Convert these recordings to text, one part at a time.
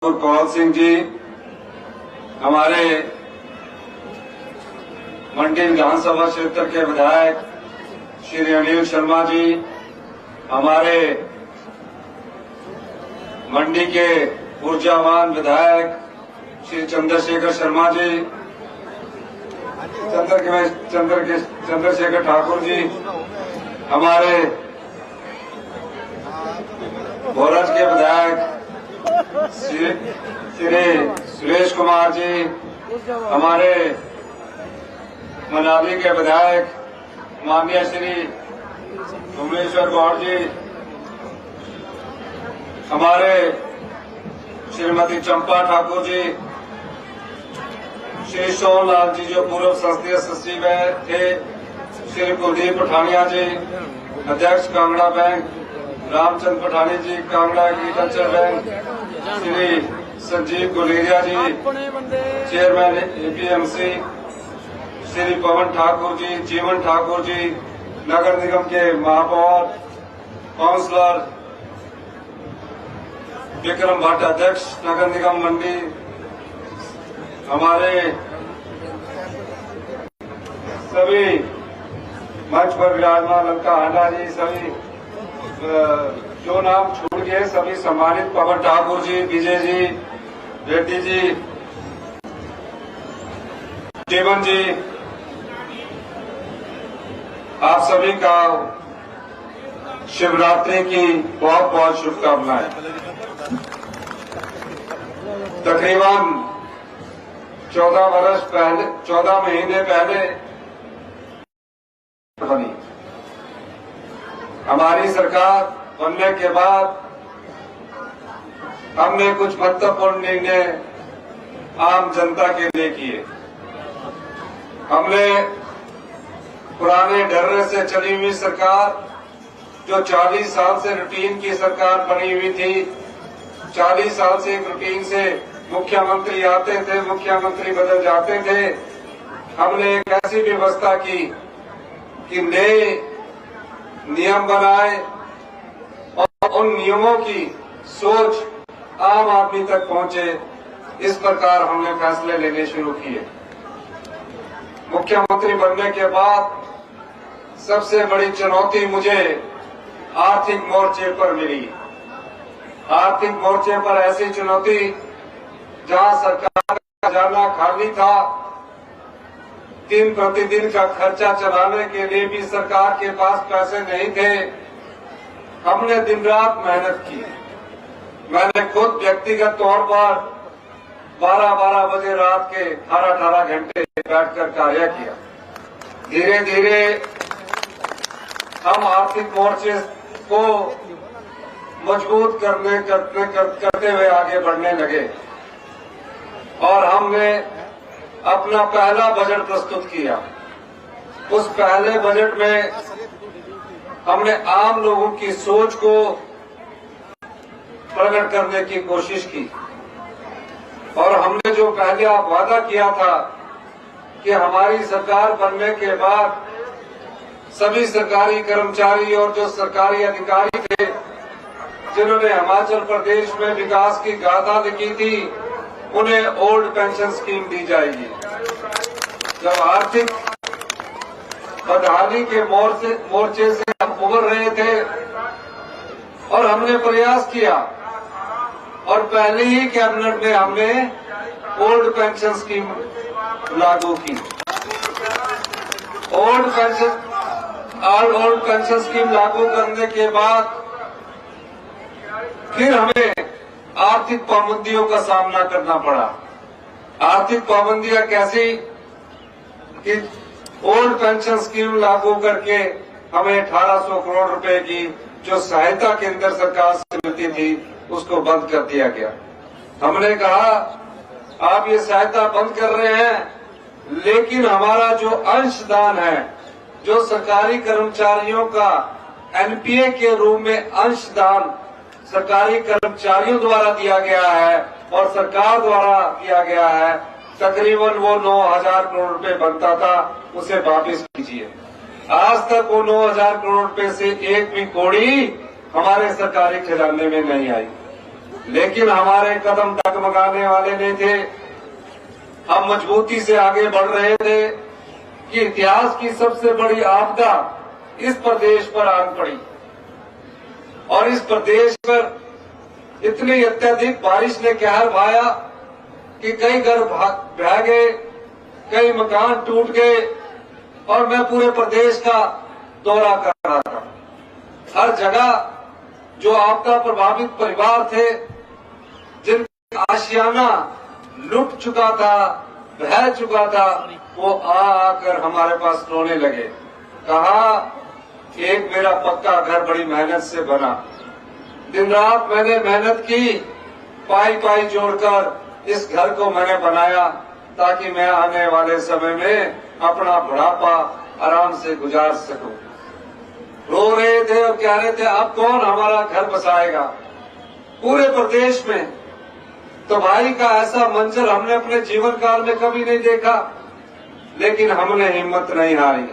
कौल सिंह जी, हमारे मंडी विधानसभा क्षेत्र के विधायक श्री अनिल शर्मा जी, हमारे मंडी के ऊर्जावान विधायक श्री चंद्रशेखर शर्मा जी, चंद्रशेखर ठाकुर जी, हमारे भोरज के विधायक श्री सुरेश कुमार जी, हमारे मनाली के विधायक माननीय श्री भुवनेश्वर गौड़ जी, हमारे श्रीमती चंपा ठाकुर जी, श्री सोनलाल जी जो पूर्व संसदीय सचिव थे, श्री कुलदीप पठानिया जी, अध्यक्ष कांगड़ा बैंक, रामचंद्र पठानी जी, कांगड़ा एग्रीकल्चर बैंक, श्री संजीव गुलेरिया जी, चेयरमैन एपीएमसी, श्री पवन ठाकुर जी, जीवन ठाकुर जी, नगर निगम के महापौर, काउंसलर विक्रम भट्ट, अध्यक्ष नगर निगम मंडी, हमारे सभी मंच पर विराजमान लंका हांडा जी, सभी जो नाम छूट गए सभी सम्मानित, पवन ठाकुर जी, विजय जी, रेड्डी जी, जीवन जी, आप सभी का शिवरात्रि की बहुत बहुत शुभकामनाएं। तकरीबन 14 महीने पहले बनी हमारी सरकार बनने के बाद हमने कुछ महत्वपूर्ण निर्णय आम जनता के लिए किए। हमने पुराने ढर्रे से चली हुई सरकार, जो 40 साल से रूटीन की सरकार बनी हुई थी, 40 साल से एक रूटीन से मुख्यमंत्री आते थे, मुख्यमंत्री बदल जाते थे, हमने एक ऐसी व्यवस्था की कि नए नियम बनाए और उन नियमों की सोच आम आदमी तक पहुंचे। इस प्रकार हमने फैसले लेने शुरू किए। मुख्यमंत्री बनने के बाद सबसे बड़ी चुनौती मुझे आर्थिक मोर्चे पर मिली। आर्थिक मोर्चे पर ऐसी चुनौती जहां सरकार का खजाना खाली था, दिन प्रतिदिन का खर्चा चलाने के लिए भी सरकार के पास पैसे नहीं थे। हमने दिन रात मेहनत की। मैंने खुद व्यक्तिगत तौर पर 12-12 बजे रात के 18 घंटे बैठकर कार्य किया। धीरे धीरे हम आर्थिक मोर्चे को मजबूत करते हुए आगे बढ़ने लगे और हमने अपना पहला बजट प्रस्तुत किया। उस पहले बजट में हमने आम लोगों की सोच को प्रकट करने की कोशिश की और हमने जो पहले वादा किया था कि हमारी सरकार बनने के बाद सभी सरकारी कर्मचारी और जो सरकारी अधिकारी थे जिन्होंने हिमाचल प्रदेश में विकास की गाथा लिखी थी, उन्हें ओल्ड पेंशन स्कीम दी जाएगी। जब आर्थिक बदहाली के मोर्चे से हम उबर रहे थे और हमने प्रयास किया और पहले ही कैबिनेट में हमने ओल्ड पेंशन स्कीम लागू की। ओल्ड पेंशन स्कीम लागू करने के बाद फिर हमें आर्थिक पाबंदियों का सामना करना पड़ा। आर्थिक पाबंदियां कैसी कि ओल्ड पेंशन स्कीम लागू करके हमें 1800 करोड़ रुपए की जो सहायता केंद्र सरकार से मिलती थी उसको बंद कर दिया गया। हमने कहा आप ये सहायता बंद कर रहे हैं, लेकिन हमारा जो अंशदान है, जो सरकारी कर्मचारियों का एनपीए के रूप में अंशदान सरकारी कर्मचारियों द्वारा दिया गया है और सरकार द्वारा दिया गया है, तकरीबन वो 9,000 करोड़ रुपए बनता था, उसे वापस कीजिए। आज तक वो 9,000 करोड़ रुपए से एक भी कौड़ी हमारे सरकारी खजाने में नहीं आई। लेकिन हमारे कदम डगमगाने वाले नहीं थे। हम मजबूती से आगे बढ़ रहे थे कि इतिहास की सबसे बड़ी आपदा इस प्रदेश पर आन पड़ी और इस प्रदेश पर इतनी अत्यधिक बारिश ने कहर भाया कि कई घर बह गए, कई मकान टूट गए और मैं पूरे प्रदेश का दौरा कर रहा था। हर जगह जो आपदा प्रभावित परिवार थे, जिनका आशियाना लुट चुका था, बह चुका था, वो आकर हमारे पास रोने लगे। कहा एक मेरा पक्का घर बड़ी मेहनत से बना, दिन रात मैंने मेहनत की, पाई पाई जोड़कर इस घर को मैंने बनाया ताकि मैं आने वाले समय में अपना बुढ़ापा आराम से गुजार सकूं। रो रहे थे और कह रहे थे अब कौन हमारा घर बसाएगा। पूरे प्रदेश में तबाही का ऐसा मंजर हमने अपने जीवन काल में कभी नहीं देखा, लेकिन हमने हिम्मत नहीं हारी।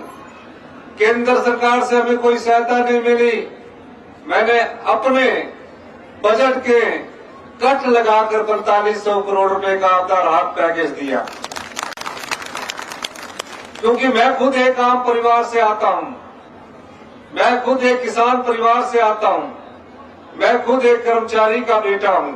केंद्र सरकार से हमें कोई सहायता नहीं मिली। मैंने अपने बजट के कट लगाकर 4500 करोड़ रुपए का आपदा राहत पैकेज दिया, क्योंकि मैं खुद एक आम परिवार से आता हूं, मैं खुद एक किसान परिवार से आता हूं, मैं खुद एक कर्मचारी का बेटा हूं।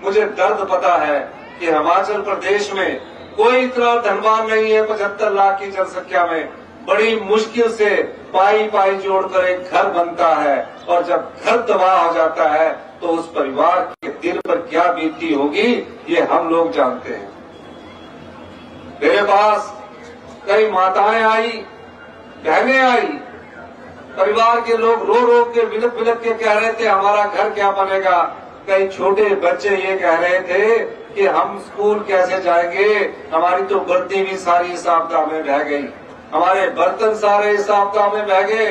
मुझे दर्द पता है कि हिमाचल प्रदेश में कोई इतना धनवान नहीं है। 75 लाख की जनसंख्या में बड़ी मुश्किल से पाई पाई जोड़कर एक घर बनता है और जब घर तबाह हो जाता है तो उस परिवार के दिल पर क्या बीतती होगी ये हम लोग जानते हैं। मेरे पास कई माताएं आई, बहनें आई, परिवार के लोग रो रो के बिलक बिलक के कह रहे थे हमारा घर क्या बनेगा। कई छोटे बच्चे ये कह रहे थे कि हम स्कूल कैसे जाएंगे, हमारी तो वर्दी भी सारी इस आपदा में बह गई, हमारे बर्तन सारे इस आपदा में बह गए।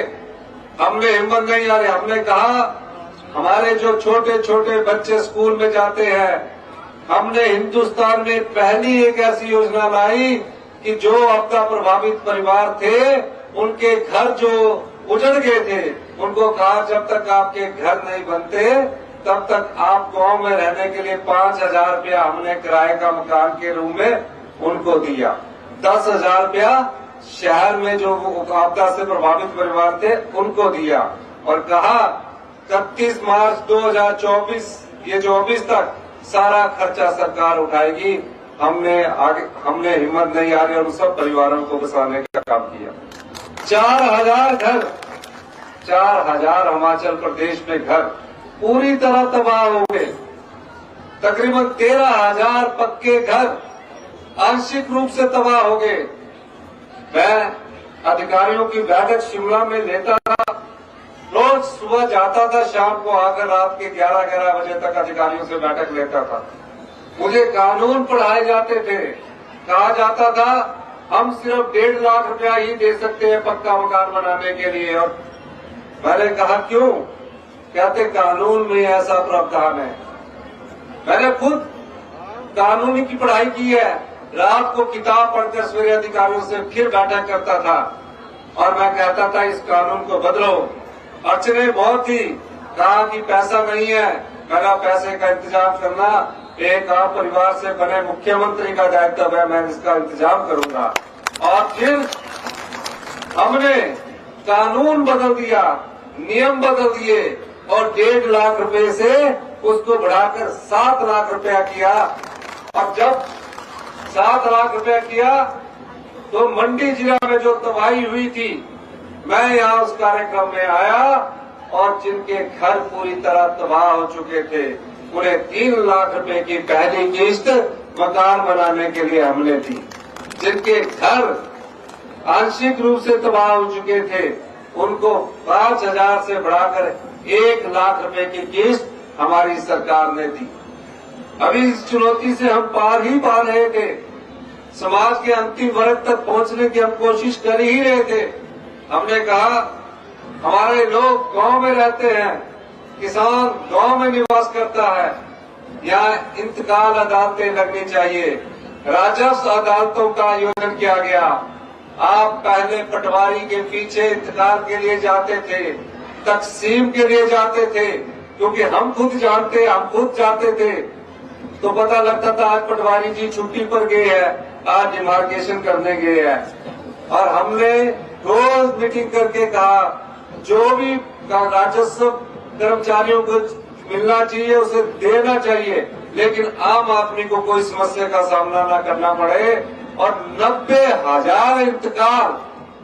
हमने हिम्मत नहीं हारी, हमने कहा हमारे जो छोटे छोटे बच्चे स्कूल में जाते हैं, हमने हिंदुस्तान में पहली एक ऐसी योजना लाई कि जो आपदा प्रभावित परिवार थे उनके घर जो उजड़ गए थे उनको कहा जब तक आपके घर नहीं बनते तब तक आप गांव में रहने के लिए 5000 रुपया हमने किराए का मकान के रूम में उनको दिया। 10,000 रुपया शहर में जो आपदा से प्रभावित परिवार थे उनको दिया और कहा 31 मार्च 2024 ये 24 तक सारा खर्चा सरकार उठाएगी। हमने हिम्मत नहीं हारी और उन सब परिवारों को बसाने का काम किया। 4000 घर, 4000 हिमाचल प्रदेश में घर पूरी तरह तबाह हो गए। तकरीबन 13,000 पक्के घर आंशिक रूप से तबाह हो गए। मैं अधिकारियों की बैठक शिमला में लेता था, रोज सुबह जाता था, शाम को आकर रात के 11-11 बजे तक अधिकारियों से बैठक लेता था। मुझे कानून पढ़ाए जाते थे, कहा जाता था हम सिर्फ 1.5 लाख रुपया ही दे सकते हैं पक्का मकान बनाने के लिए। और मैंने कहा क्यों? कहते कानून में ऐसा प्रावधान है। मैंने खुद कानूनी की पढ़ाई की है, रात को किताब पढ़कर सवेरे अधिकारियों से फिर बैठक करता था और मैं कहता था इस कानून को बदलो। अड़चने बहुत थी, कहा कि पैसा नहीं है, मेरा पैसे का इंतजाम करना एक आम परिवार से बने मुख्यमंत्री का दायित्व है, मैं इसका इंतजाम करूंगा। और फिर हमने कानून बदल दिया, नियम बदल दिए और 1.5 लाख रुपए से उसको बढ़ाकर 7 लाख रुपया किया। और जब 7 लाख रुपया किया तो मंडी जिला में जो तबाही हुई थी, मैं यहाँ उस कार्यक्रम में आया और जिनके घर पूरी तरह तबाह हो चुके थे उन्हें 3 लाख रुपए की पहली किस्त मकान बनाने के लिए हमने दी। जिनके घर आंशिक रूप से तबाह हो चुके थे उनको 5,000 से बढ़ाकर 1 लाख रुपए की किस्त हमारी सरकार ने दी। अभी इस चुनौती से हम पार ही पा रहे थे। समाज के अंतिम वर्ग तक पहुंचने की हम कोशिश कर ही रहे थे। हमने कहा हमारे लोग गांव में रहते हैं, किसान गांव में निवास करता है, यहाँ इंतकाल अदालतें लगनी चाहिए। राजस्व अदालतों का आयोजन किया गया। आप पहले पटवारी के पीछे इंतकाल के लिए जाते थे, तकसीम के लिए जाते थे, क्योंकि हम खुद जाते थे तो पता लगता था आज पटवारी जी छुट्टी पर गए हैं, आज डिमार्केशन करने गए हैं। और हमने रोज मीटिंग करके कहा जो भी राजस्व कर्मचारियों को मिलना चाहिए उसे देना चाहिए, लेकिन आम आदमी को कोई समस्या का सामना न करना पड़े। और 90,000 इंतकाल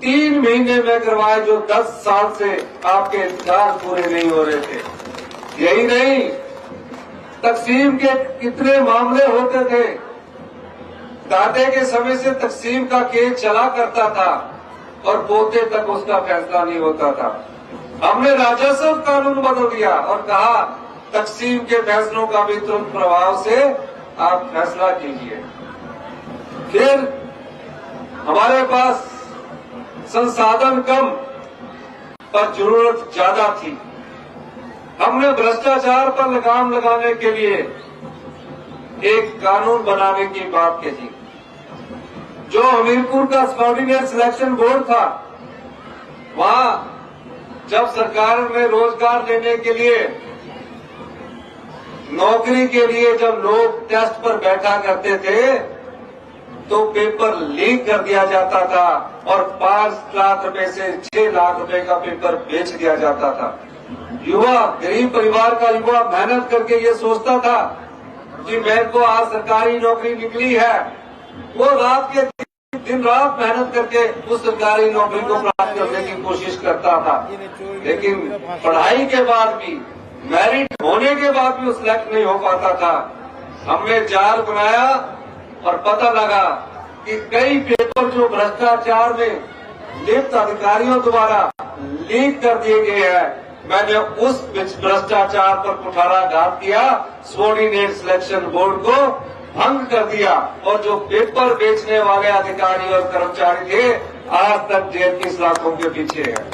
3 महीने में करवाए, जो 10 साल से आपके इंतजार पूरे नहीं हो रहे थे। यही नहीं, तकसीम के कितने मामले होते थे। दादे के समय से तकसीम का केस चला करता था और पोते तक उसका फैसला नहीं होता था। हमने राजस्व कानून बदल दिया और कहा तकसीम के फैसलों का भी तुरंत प्रभाव से आप फैसला कीजिए। फिर हमारे पास संसाधन कम पर जरूरत ज्यादा थी। हमने भ्रष्टाचार पर लगाम लगाने के लिए एक कानून बनाने की बात कही। जो हमीरपुर का सबऑर्डिनेट सिलेक्शन बोर्ड था, वहां जब सरकार में रोजगार देने के लिए, नौकरी के लिए जब लोग टेस्ट पर बैठा करते थे तो पेपर लीक कर दिया जाता था और 5 लाख रुपए से 6 लाख रुपए का पेपर बेच दिया जाता था। युवा, गरीब परिवार का युवा मेहनत करके ये सोचता था कि मेरे को आज सरकारी नौकरी निकली है, वो दिन रात मेहनत करके उस सरकारी नौकरी को प्राप्त करने की कोशिश करता था। लेकिन पढ़ाई के बाद भी, मेरिट होने के बाद भी वो सिलेक्ट नहीं हो पाता था। हमने जाल बनाया और पता लगा कि कई पेपर जो भ्रष्टाचार में लिप्त अधिकारियों द्वारा लीक कर दिए गए हैं। मैंने उस भ्रष्टाचार पर कुठाराघात किया, सबऑर्डिनेट सिलेक्शन बोर्ड को भंग कर दिया और जो पेपर बेचने वाले अधिकारी और कर्मचारी थे आज तक जेल की सलाखों के पीछे है।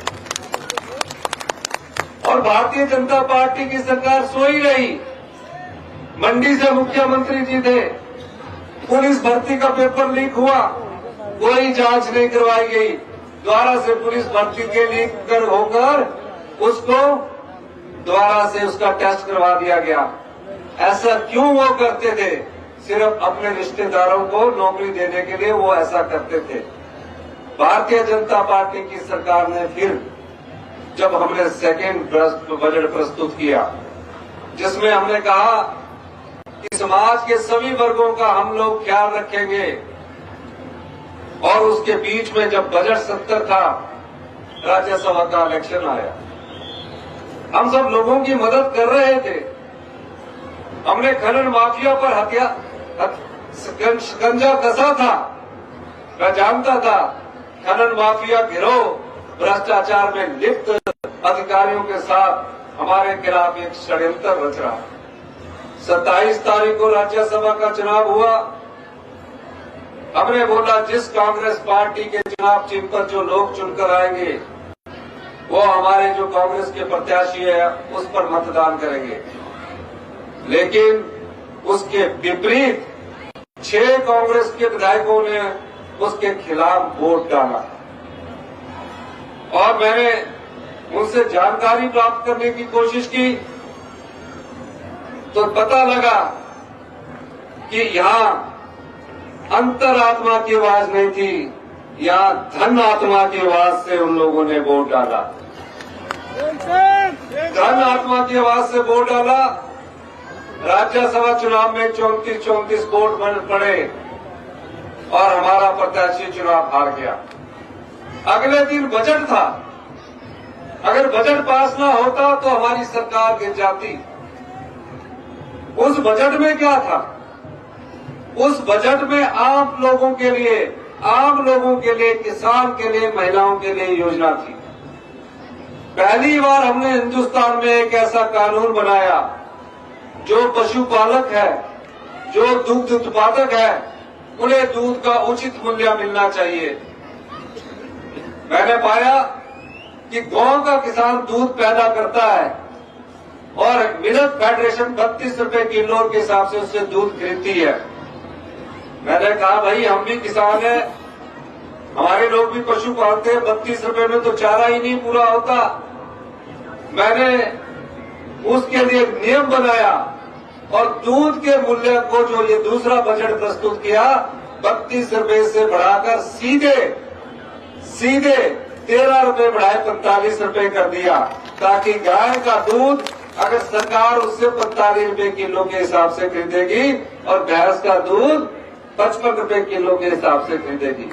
और भारतीय जनता पार्टी की सरकार सोई रही। मंडी से मुख्यमंत्री जी थे, पुलिस भर्ती का पेपर लीक हुआ, कोई जांच नहीं करवाई गई। दोबारा से पुलिस भर्ती के लीक कर होकर उसको दोबारा से उसका टेस्ट करवा दिया गया। ऐसा क्यों वो करते थे? सिर्फ अपने रिश्तेदारों को नौकरी देने के लिए वो ऐसा करते थे। भारतीय जनता पार्टी की सरकार ने फिर जब हमने सेकेंड बजट प्रस्तुत किया, जिसमें हमने कहा कि समाज के सभी वर्गों का हम लोग ख्याल रखेंगे, और उसके बीच में जब बजट सत्र था, राज्यसभा का इलेक्शन आया, हम सब लोगों की मदद कर रहे थे। हमने खनन माफिया पर शिकंजा कसा था। मैं जानता था खनन माफिया गिरोह भ्रष्टाचार में लिप्त अधिकारियों के साथ हमारे खिलाफ एक षड्यंत्र रच रहा। 27 तारीख को राज्यसभा का चुनाव हुआ। हमने बोला जिस कांग्रेस पार्टी के चुनाव चिन्ह पर जो लोग चुनकर आएंगे वो हमारे जो कांग्रेस के प्रत्याशी है उस पर मतदान करेंगे। लेकिन उसके विपरीत 6 कांग्रेस के विधायकों ने उसके खिलाफ वोट डाला और मैंने उनसे जानकारी प्राप्त करने की कोशिश की तो पता लगा कि यहाँ अंतरात्मा की आवाज नहीं थी, यहाँ धन आत्मा की आवाज से उन लोगों ने वोट डाला। धन आत्मा की आवाज से वोट डाला। राज्यसभा चुनाव में 34 वोट पड़े और हमारा प्रत्याशी चुनाव हार गया। अगले दिन बजट था। अगर बजट पास ना होता तो हमारी सरकार गिर जाती। उस बजट में क्या था? उस बजट में आम लोगों के लिए, किसान के लिए, महिलाओं के लिए योजना थी। पहली बार हमने हिंदुस्तान में एक ऐसा कानून बनाया जो पशुपालक है, जो दुग्ध उत्पादक है, उन्हें दूध का उचित मूल्य मिलना चाहिए। मैंने पाया कि गांव का किसान दूध पैदा करता है और मिल्क फेडरेशन 32 रुपए किलो के हिसाब से उससे दूध खरीदती है। मैंने कहा भाई हम भी किसान हैं, हमारे लोग भी पशु पालते हैं, 32 रुपए में तो चारा ही नहीं पूरा होता। मैंने उसके लिए एक नियम बनाया और दूध के मूल्य को जो ये दूसरा बजट प्रस्तुत किया 32 रुपए से बढ़ाकर सीधे 13 रुपए बढ़ाए 45 रुपए कर दिया, ताकि गाय का दूध अगर सरकार उससे 45 रुपए किलो के हिसाब से खरीदेगी और भैंस का दूध 55 रुपए किलो के हिसाब से खरीदेगी।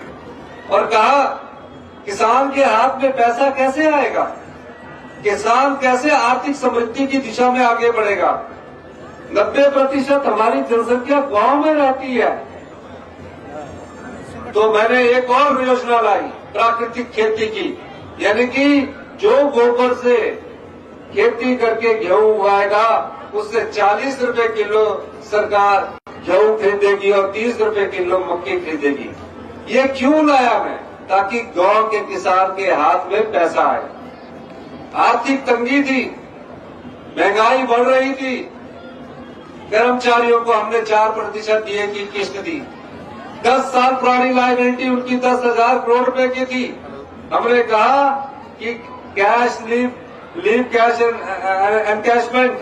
और कहा किसान के हाथ में पैसा कैसे आएगा, किसान कैसे आर्थिक समृद्धि की दिशा में आगे बढ़ेगा। 90% हमारी जनसंख्या गांव में रहती है, तो मैंने एक और योजना लाई प्राकृतिक खेती की, यानी कि जो गोबर से खेती करके गेहूं उगाएगा उससे 40 रुपए किलो सरकार गेहूं खरीदेगी और 30 रुपए किलो मक्की खरीदेगी। ये क्यों लाया मैं? ताकि गांव के किसान के हाथ में पैसा आए। आर्थिक तंगी थी, महंगाई बढ़ रही थी, कर्मचारियों को हमने 4% डीए की किस्त दी। 10 साल पुरानी लायबिलिटी उनकी 10,000 करोड़ रुपए की थी। हमने कहा कि कैश लीव कैश एनकैशमेंट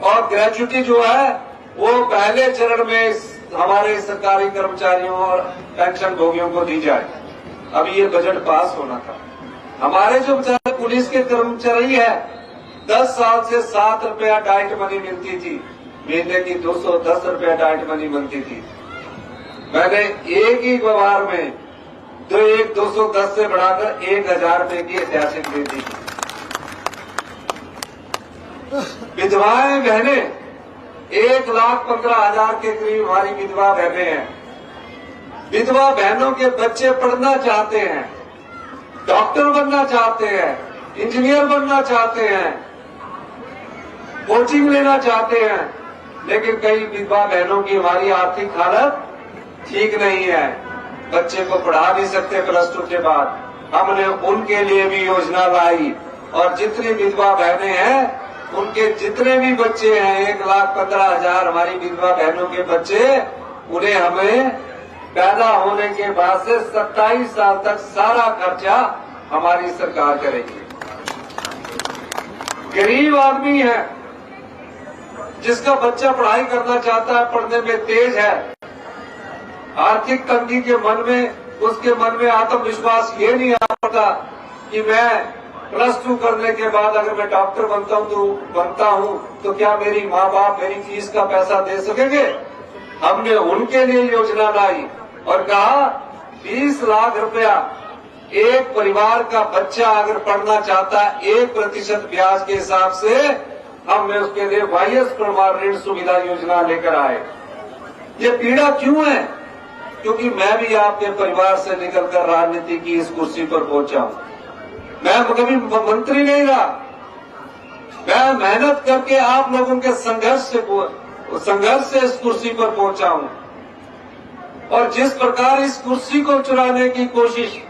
और ग्रेजुटी जो है वो पहले चरण में हमारे सरकारी कर्मचारियों और पेंशन भोगियों को दी जाए। अब ये बजट पास होना था। हमारे जो बेचारे पुलिस के कर्मचारी है 10 साल से 7 रुपया डाइट मनी मिलती थी, महीने की 210 रुपया डाइट मनी मिलती थी। मैंने एक ही व्यवहार में 210 से बढ़ाकर 1,000 रुपए की ऐतिहासिक दे दी। विधवाएं बहनें 1,15,000 के करीब हमारी विधवा बहनें हैं। विधवा बहनों के बच्चे पढ़ना चाहते हैं, डॉक्टर बनना चाहते हैं, इंजीनियर बनना चाहते हैं, कोचिंग लेना चाहते हैं, लेकिन कई विधवा बहनों की हमारी आर्थिक हालत ठीक नहीं है, बच्चे को पढ़ा नहीं सकते +2 के बाद। हमने उनके लिए भी योजना लाई और जितनी विधवा बहनें हैं उनके जितने भी बच्चे हैं 1,15,000 हमारी विधवा बहनों के बच्चे, उन्हें हमें पैदा होने के बाद से 27 साल तक सारा खर्चा हमारी सरकार करेगी। गरीब आदमी है जिसका बच्चा पढ़ाई करना चाहता है, पढ़ने में तेज है, आर्थिक तंगी के मन में उसके मन में आत्मविश्वास ये नहीं आ पाता कि मैं +2 करने के बाद अगर मैं डॉक्टर बनता हूं तो क्या मेरी माँ बाप मेरी फीस का पैसा दे सकेंगे। हमने उनके लिए योजना लाई और कहा 20 लाख रुपया एक परिवार का बच्चा अगर पढ़ना चाहता है 1% ब्याज के हिसाब से, हमने उसके लिए वाईएस प्रमाण ऋण सुविधा योजना लेकर आए। ये पीड़ा क्यों है? क्योंकि मैं भी आपके परिवार से निकलकर राजनीति की इस कुर्सी पर पहुंचा हूं। मैं कभी मंत्री नहीं रहा, मैं मेहनत करके आप लोगों के संघर्ष से इस कुर्सी पर पहुंचा हूं। और जिस प्रकार इस कुर्सी को चुराने की कोशिश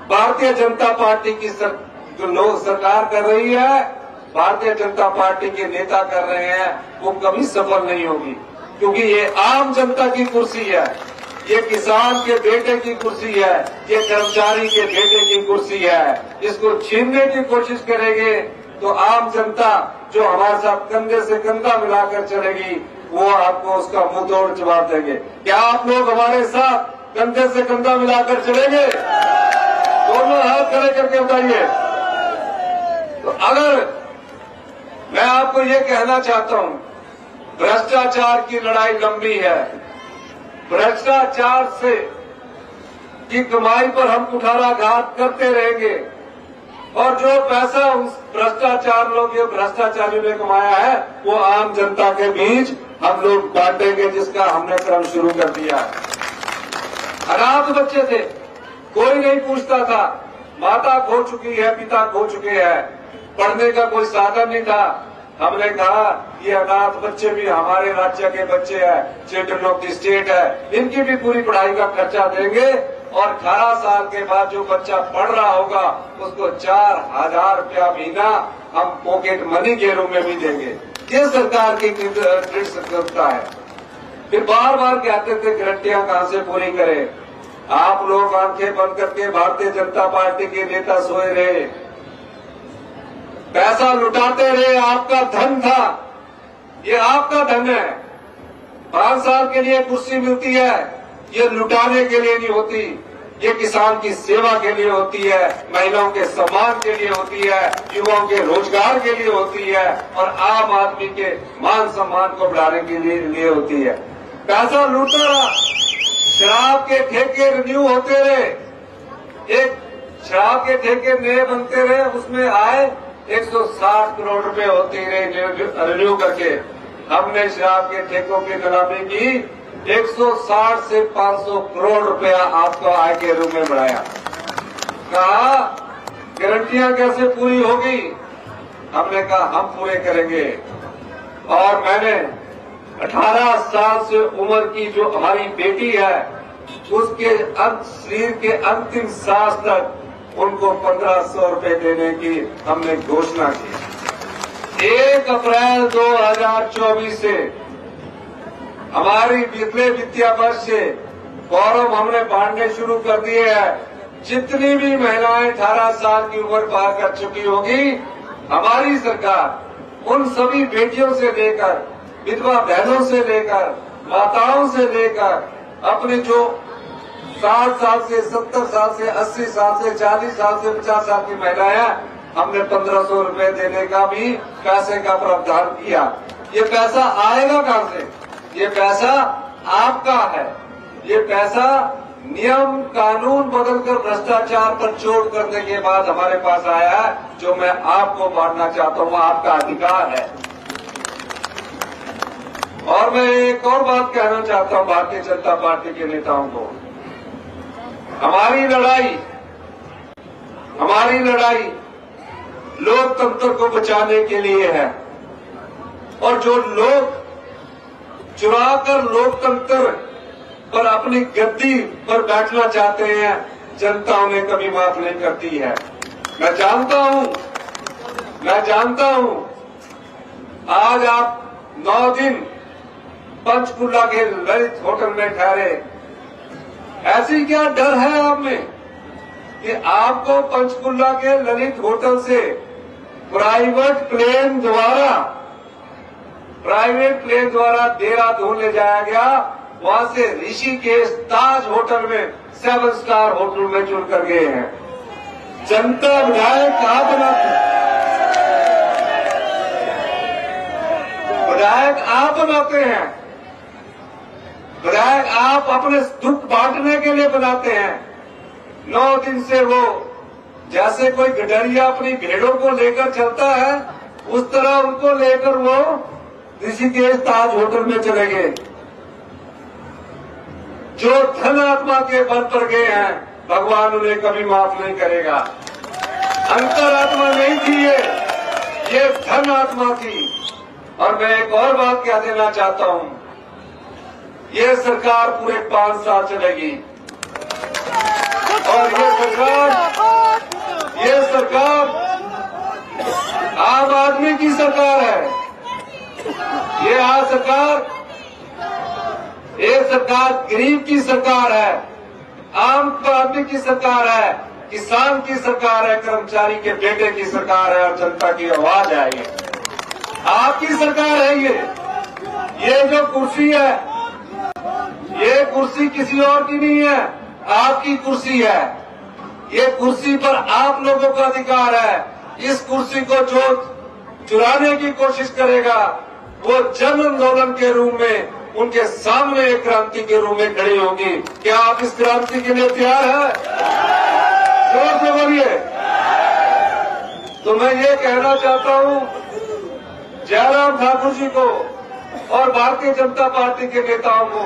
भारतीय जनता पार्टी की सरकार कर रही है, भारतीय जनता पार्टी के नेता कर रहे हैं, वो कभी सफल नहीं होगी। क्योंकि ये आम जनता की कुर्सी है, ये किसान के बेटे की कुर्सी है, ये कर्मचारी के बेटे की कुर्सी है। इसको छीनने की कोशिश करेंगे तो आम जनता जो हमारे साथ कंधे से कंधा मिलाकर चलेगी, वो आपको उसका मुंह तोड़ जवाब देंगे। क्या आप लोग हमारे साथ कंधे से कंधा मिलाकर चलेंगे? दोनों हाथ खड़े करके बताइए। तो अगर मैं आपको ये कहना चाहता हूं, भ्रष्टाचार की लड़ाई लंबी है, भ्रष्टाचार से की कमाई पर हम कुठाराघात करते रहेंगे और जो पैसा उस भ्रष्टाचारियों ने कमाया है वो आम जनता के बीच हम लोग बांटेंगे, जिसका हमने क्रम शुरू कर दिया है। अनाथ बच्चे थे, कोई नहीं पूछता था, माता खो चुकी है, पिता खो चुके हैं, पढ़ने का कोई साधन नहीं था। हमने कहा ये अनाथ बच्चे भी हमारे राज्य के बच्चे हैं, चिल्ड्रन ऑफ द स्टेट है, इनकी भी पूरी पढ़ाई का खर्चा देंगे और 18 साल के बाद जो बच्चा पढ़ रहा होगा उसको 4,000 रुपया महीना हम पॉकेट मनी के रूप में भी देंगे। ये सरकार की दृढ़ संकल्पता है। फिर बार बार कहते थे गारंटियां कहां से पूरी करें। आप लोग आंखें बंद करके भारतीय जनता पार्टी के नेता सोए रहे। पैसा लुटाते रहे, आपका धन था, ये आपका धन है। 5 साल के लिए कुर्सी मिलती है, ये लुटाने के लिए नहीं होती, ये किसान की सेवा के लिए होती है, महिलाओं के सम्मान के लिए होती है, युवाओं के रोजगार के लिए होती है और आम आदमी के मान सम्मान को बढ़ाने के लिए होती है। पैसा लूटता रहा, शराब के ठेके रिन्यू होते रहे, एक शराब के ठेके नए बनते रहे, उसमें आए 160 करोड़ रुपए होती रहे रिन्यू करके। हमने शराब के ठेकों की नीलामी की, 160 से 500 करोड़ रुपया आपको आय के रूप में बढ़ाया। कहा गारंटियां कैसे पूरी होगी? हमने कहा हम पूरे करेंगे। और मैंने 18 साल से उम्र की जो हमारी बेटी है, उसके शरीर के अंतिम सांस तक उनको 1500 रुपए देने की हमने घोषणा की। 1 अप्रैल 2024 से हमारी पिछले वित्तीय वर्ष से फॉर्म हमने बांटने शुरू कर दिए हैं। जितनी भी महिलाएं 18 साल की उम्र पार कर चुकी होगी, हमारी सरकार उन सभी बेटियों से लेकर, विधवा बहनों से लेकर, माताओं से लेकर, अपने जो 60 साल से 70 साल से 80 साल से 40 साल से 50 साल की महिलाएं, हमने 1500 रुपए देने का भी पैसे का प्रावधान किया। ये पैसा आएगा कहां से? ये पैसा आपका है। ये पैसा नियम कानून बदलकर भ्रष्टाचार पर चोट करने के बाद हमारे पास आया है, जो मैं आपको बांटना चाहता हूं, आपका अधिकार है। और मैं एक और बात कहना चाहता हूं भारतीय जनता पार्टी के नेताओं को। हमारी लड़ाई लोकतंत्र को बचाने के लिए है। और जो लोग चुराकर लोकतंत्र पर अपनी गद्दी पर बैठना चाहते हैं, जनता उन्हें कभी माफ नहीं करती है। मैं जानता हूं आज आप 9 दिन पंचकुला के ललित होटल में ठहरे। ऐसी क्या डर है आप में कि आपको पंचकुला के ललित होटल से प्राइवेट प्लेन द्वारा देहरादून ले जाया गया, वहां से ऋषिकेश ताज होटल में 7 स्टार होटल में चुन कर गए हैं। जनता विधायक आप बनाते हैं, विधायक आप अपने दुख बांटने के लिए बनाते हैं। 9 दिन से वो जैसे कोई गडरिया अपनी भेड़ों को लेकर चलता है, उस तरह उनको लेकर वो ऋषिकेश ताज होटल में चले गए। जो धन आत्मा के बल पर गए हैं, भगवान उन्हें कभी माफ नहीं करेगा। अंतरात्मा नहीं थी ये धन आत्मा थी। और मैं एक और बात कह देना चाहता हूं, ये सरकार पूरे 5 साल चलेगी और ये सरकार आम आदमी की सरकार है। ये सरकार गरीब की सरकार है, आम आदमी की सरकार है, किसान की सरकार है, कर्मचारी के बेटे की सरकार है और जनता की आवाज है। ये आपकी सरकार है। ये जो कुर्सी है, ये कुर्सी किसी और की नहीं है, आपकी कुर्सी है। ये कुर्सी पर आप लोगों का अधिकार है। इस कुर्सी को जो चुराने की कोशिश करेगा, वो जन आंदोलन के रूप में उनके सामने एक क्रांति के रूप में खड़ी होगी। क्या आप इस क्रांति के लिए तैयार हैं? जोर से बोलिए। तो मैं ये कहना चाहता हूं जयराम ठाकुर जी को और भारतीय जनता पार्टी के नेताओं को,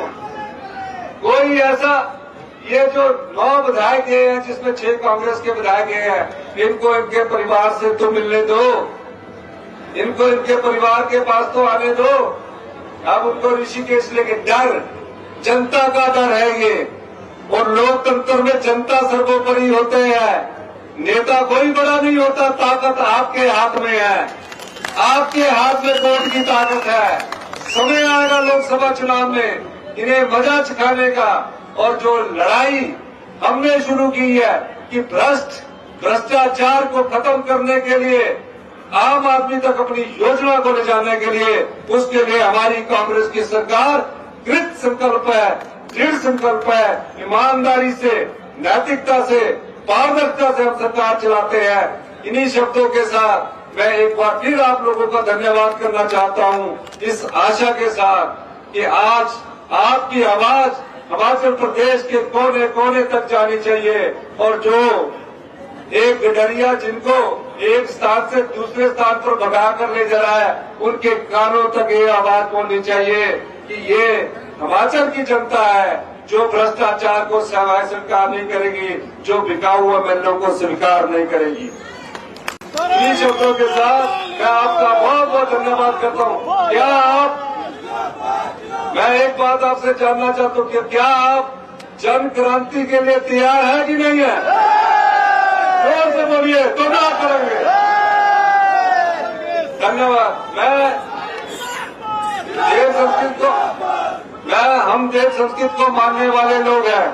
कोई ऐसा, ये जो 9 विधायक गए हैं जिसमें 6 कांग्रेस के विधायक गए हैं, इनको इनके परिवार से तो मिलने दो, इनको इनके परिवार के पास तो आने दो। अब उनको ऋषिकेश लेके डर, जनता का डर है ये। और लोकतंत्र में जनता सर्वोपरि होते हैं, नेता कोई बड़ा नहीं होता। ताकत आपके हाथ में है, आपके हाथ में वोट की ताकत है। समय आएगा लोकसभा चुनाव में इन्हें मजा चखाने का। और जो लड़ाई हमने शुरू की है कि भ्रष्टाचार को खत्म करने के लिए आम आदमी तक अपनी योजना को ले जाने के लिए, उसके लिए हमारी कांग्रेस की सरकार कृत संकल्प है, दृढ़ संकल्प है। ईमानदारी से, नैतिकता से, पारदर्शिता से हम सरकार चलाते हैं। इन्हीं शब्दों के साथ मैं एक बार फिर आप लोगों का धन्यवाद करना चाहता हूं, इस आशा के साथ कि आज आपकी आवाज हिमाचल प्रदेश के कोने कोने तक जानी चाहिए, और जो एक गडरिया जिनको एक स्थान से दूसरे स्थान पर भगा कर ले जा रहा है, उनके कानों तक ये आवाज पहुंचनी चाहिए कि ये हिमाचल की जनता है जो भ्रष्टाचार को स्वीकार नहीं करेगी, जो बिकाऊ हुआ मिलों को स्वीकार नहीं करेगी। इन्हीं शब्दों के साथ मैं आपका बहुत बहुत धन्यवाद करता हूं। क्या आप, मैं एक बात आपसे जानना चाहता हूं कि क्या आप जन क्रांति के लिए तैयार है कि नहीं है? जोर से बोलिए तो ना करेंगे। धन्यवाद। हम देश संस्कृत को मानने वाले लोग हैं।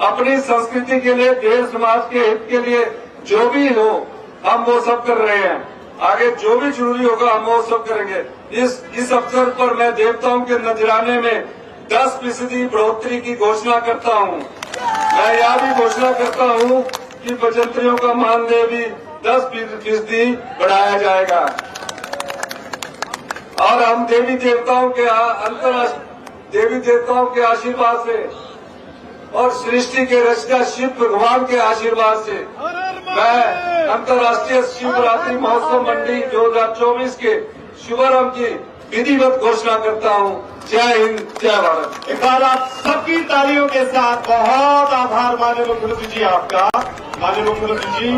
अपनी संस्कृति के लिए, देश समाज के हित के लिए जो भी हो हम वो सब कर रहे हैं। आगे जो भी जरूरी होगा हम वो सब करेंगे। इस अवसर पर मैं देवताओं के नजराने में 10% बढ़ोतरी की घोषणा करता हूं। मैं यह भी घोषणा करता हूं कि बजंतरियों का मानदेय भी 10% बढ़ाया जाएगा। और हम देवी देवताओं के आशीर्वाद से और सृष्टि के रचना शिव भगवान के आशीर्वाद से मैं अंतर्राष्ट्रीय शिवरात्रि महोत्सव मंडी 2024 के शुभारंभ की विधिवत घोषणा करता हूं। जय हिंद, जय भारत। एक बार आप सबकी तालियों के साथ बहुत आभार माननीय मुख्यमंत्री जी आपका। माननीय मुख्यमंत्री जी